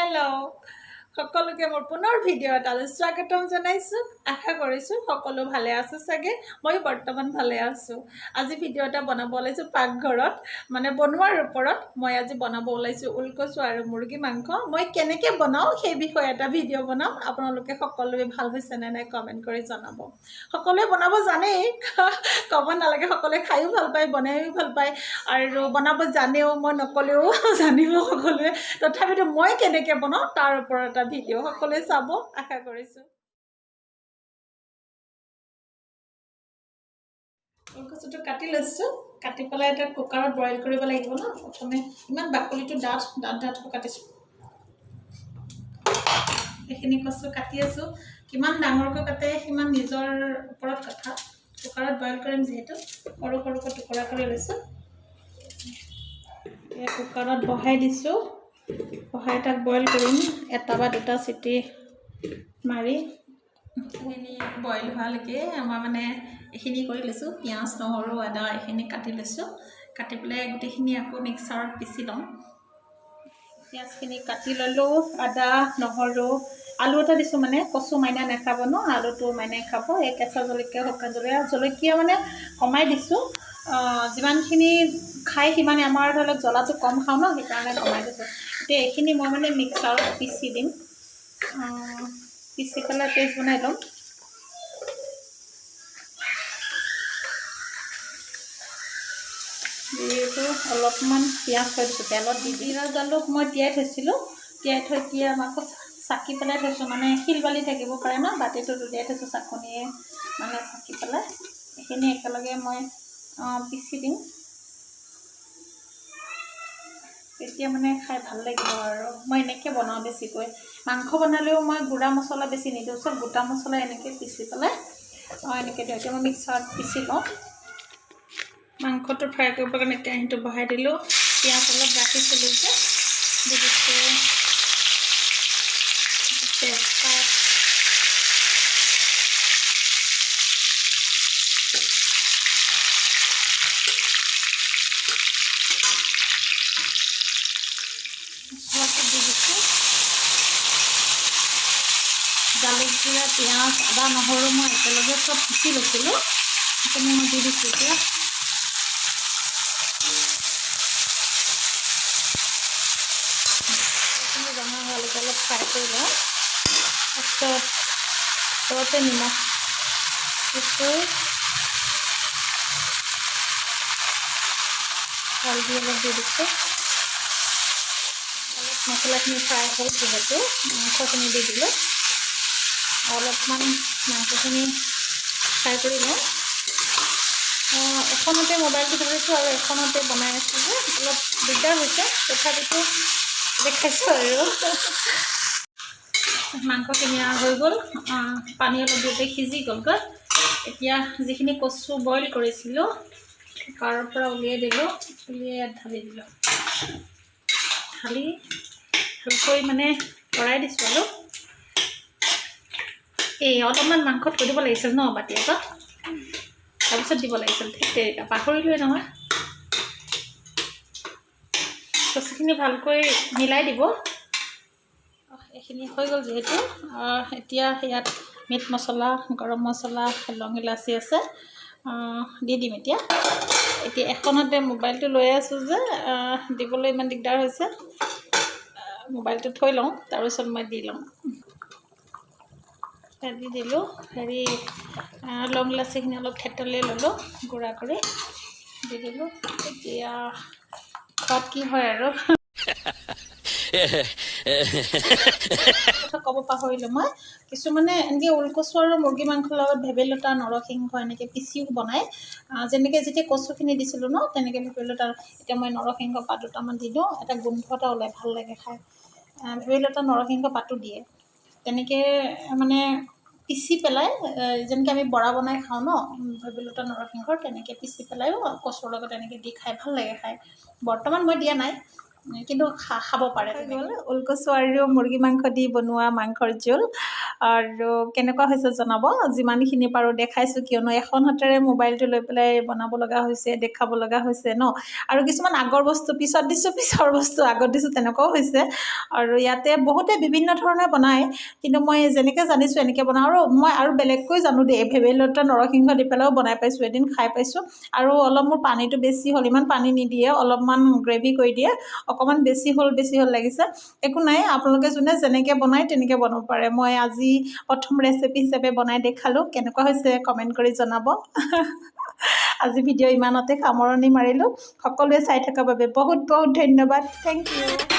Hello সকলোকে মোৰ পুনৰ ভিডিঅ' এটালৈ স্বাগতম জনাইছোঁ। আশা কৰিছোঁ সকলো ভালে আছে চাগে। মই বৰ্তমান ভালে আছোঁ। আজি ভিডিঅ' এটা বনাব ওলাইছোঁ পাকঘৰত, মানে বনোৱাৰ ওপৰত। মই আজি বনাব ওলাইছোঁ ওলকচু আৰু মুৰ্গী মাংস। মই কেনেকৈ বনাওঁ সেই বিষয়ে এটা ভিডিঅ' বনাম। আপোনালোকে সকলোৱে ভাল হৈছে নে নাই কমেণ্ট কৰি জনাব। সকলোৱে বনাব জানেই, ক'ব নালাগে। সকলোৱে খায়ো ভাল পায়, বনায়ো ভাল পায় আৰু বনাব জানেও। মই নক'লেও জানিব সকলোৱে। তথাপিতো মই কেনেকৈ বনাওঁ তাৰ ওপৰত এটা ভিডিঅ' সকলোৱে চাব আশা কৰিছোঁ। ওলকচুটো কাটি লৈছোঁ। কাটি পেলাই এটা কুকাৰত বইল কৰিব লাগিব ন। প্ৰথমে ইমান বাকলিটো ডাঠ কাটিছোঁ। এইখিনি কচু কাটি আছোঁ। কিমান ডাঙৰকৈ কাটে সিমান নিজৰ ওপৰত কথা। কুকাৰত বইল কৰিম যিহেতু সৰু সৰুকৈ টুকুৰা কৰি লৈছোঁ। এতিয়া কুকাৰত বহাই দিছোঁ। বহাই তাক বইল কৰিম। এটা বা দুটা চিটি মাৰি এইখিনি বইল হোৱালৈকে আমাৰ মানে এইখিনি কৰি লৈছোঁ। পিঁয়াজ, নহৰু, আদা এইখিনি কাটি লৈছোঁ। কাটি পেলাই গোটেইখিনি আকৌ মিক্সাৰত পিচি ল'ম। পিঁয়াজখিনি কাটি ল'লোঁ। আদা, নহৰু, আলু এটা দিছোঁ। মানে কচু মাইনা নাখাব ন, আলুটো মাইনাই খাব। এই কেঁচা জলকীয়া, শুকান জলকীয়া মানে কমাই দিছোঁ। যিমানখিনি খাই সিমানে, আমাৰ ধৰি লওক জ্বলাটো কম খাওঁ ন, সেইকাৰণে কমাই দিছোঁ। এতিয়া এইখিনি মই মানে মিক্সাৰত পিচি দিম। পিচি পেলাই পেষ্ট বনাই ল'ম। যিহেতু অলপমান পিঁয়াজ থৈ দিছোঁ তেলত দি জিৰা জালুক মই তিয়াই থৈছিলোঁ। তিয়াই থৈ এতিয়া আকৌ চাকি পেলাই থৈছোঁ। মানে শিল বালি থাকিব পাৰে ন, বাতিটো তিয়াই থৈছোঁ চাকনিয়ে মানে চাকি পেলাই। এইখিনি একেলগে মই পিচি দিম। তেতিয়া মানে খাই ভাল লাগিব আৰু। মই এনেকৈ বনাওঁ বেছিকৈ। মাংস বনালেও মই গুড়া মছলা বেছি নিদিওঁ, চব গোটা মছলা এনেকৈ পিচি পেলাই এনেকৈ দিওঁ। এতিয়া মই মিক্সাৰত পিচি লওঁ। মাংসটো ফ্ৰাই কৰিবৰ কাৰণে কেৰাহীটো বহাই দিলোঁ। পিঁয়াজ অলপ ৰাখিছিলোঁ যে দি দিছোঁ তেজপাত, মছলাটো দি দিছোঁ। জালুক, জিৰা, পিঁয়াজ, আদা, নহৰু মই একেলগে চব পিচি লৈছিলোঁ। সেইখিনি মই দি দিছোঁ। এতিয়া সেইখিনি ৰঙা হোৱালৈকে অলপ ফ্ৰাই কৰি লওঁ। তাৰপিছত ঘৰতে নিমখ দিছোঁ, হালধি অলপ দি দিছোঁ। অলপ মছলাখিনি ফ্ৰাই হ'ল যিহেতু মাংসখিনি দি দিলোঁ। অলপমান মাংসখিনি ফ্ৰাই কৰি লওঁ। এখনতে মোবাইলটো ধৰিছোঁ আৰু এখনতে বনাই আছোঁ যে অলপ দিগদাৰ হৈছে, তথাপিতো দেখাইছোঁ আৰু। মাংসখিনি হৈ গ'ল। পানী অলপ দিওঁতে সিজি গ'লগৈ। এতিয়া যিখিনি কচু বইল কৰিছিলোঁ কাৰৰ পৰা উলিয়াই দিলোঁ। উলিয়াই ইয়াত ঢালি দিলোঁ। ঢালি ভালকৈ মানে লৰাই দিছোঁ আৰু। এই অলপমান মাংস থৈ দিব লাগিছিল ন বাতি এটাত, তাৰপিছত দিব লাগিছিল। ঠিক তেনেকুৱা পাহৰিলোৱে নহয়। কচুখিনি ভালকৈ মিলাই দিব। এইখিনি হৈ গ'ল যিহেতু। এতিয়া ইয়াত মিট মছলা, গৰম মছলা, লং ইলাচি আছে, দি দিম। এতিয়া এখনতে মোবাইলটো লৈ আছোঁ যে দিবলৈ ইমান দিগদাৰ হৈছে। মোবাইলটো থৈ লওঁ, তাৰপিছত মই দি লওঁ। দি দিলোঁ। লং ইলাচিখিনি অলপ থেতলি ল'লোঁ, গুড়া কৰি দি দিলোঁ। এতিয়া খোৱাত কি হয় আৰু কথা ক'ব পাহৰিলোঁ মই। কিছুমানে এনেকৈ ওলকচু আৰু মুৰ্গী মাংসৰ লগত ভেবেলিলতা, নৰসিংহ এনেকৈ পিচিও বনায়। যেনেকৈ যেতিয়া কচুখিনি দিছিলোঁ ন, তেনেকৈ ভেবেলিলতা। এতিয়া মই নৰসিংহ পাত দুটামান দি দিওঁ, এটা গোন্ধ এটা ওলাই, ভাল লাগে খাই। ভেবেলিলতা, নৰসিংহ পাতো দিয়ে। তেনেকৈ মানে পিচি পেলাই যেনেকৈ আমি বৰা বনাই খাওঁ ন, ভেবেলিলতা, নৰসিংহৰ, তেনেকৈ পিচি পেলাইও কচুৰ লগত এনেকৈ দি খাই ভাল লাগে খাই। বৰ্তমান মই দিয়া নাই, কিন্তু খাব পাৰে। ওলকচু আৰু মুৰ্গী মাংস দি বনোৱা মাংসৰ জোল। আৰু কেনেকুৱা হৈছে জনাব যিমানখিনি পাৰোঁ দেখাইছোঁ কিয়নো এখন হাতেৰে মোবাইলটো লৈ পেলাই বনাব লগা হৈছে দেখাব লগা হৈছে ন আৰু কিছুমান আগৰ বস্তু পিছত দিছোঁ পিছৰ বস্তু আগত দিছোঁ তেনেকুৱাও হৈছে আৰু ইয়াতে বহুতে বিভিন্ন ধৰণে বনায় কিন্তু মই যেনেকৈ জানিছোঁ এনেকৈ বনাওঁ আৰু মই আৰু বেলেগকৈ জানো দেই ভেবেলিলতা নৰসিংহ দি পেলাইও বনাই পাইছোঁ এদিন খাই পাইছোঁ আৰু অলপ মোৰ পানীটো বেছি হ'ল ইমান পানী নিদিয়ে অলপমান গ্ৰেভি কৰি দিয়ে অকণমান বেছি হ'ল লাগিছে একো নাই আপোনালোকে যোনে যেনেকৈ বনায় তেনেকৈ বনাব পাৰে মই আজি প্ৰথম ৰেচিপি হিচাপে বনাই দেখালোঁ কেনেকুৱা হৈছে কমেণ্ট কৰি জনাব আজি ভিডিঅ' ইমানতে সামৰণি মাৰিলোঁ সকলোৱে চাই থকাৰ বাবে বহুত বহুত ধন্যবাদ থেংক ইউ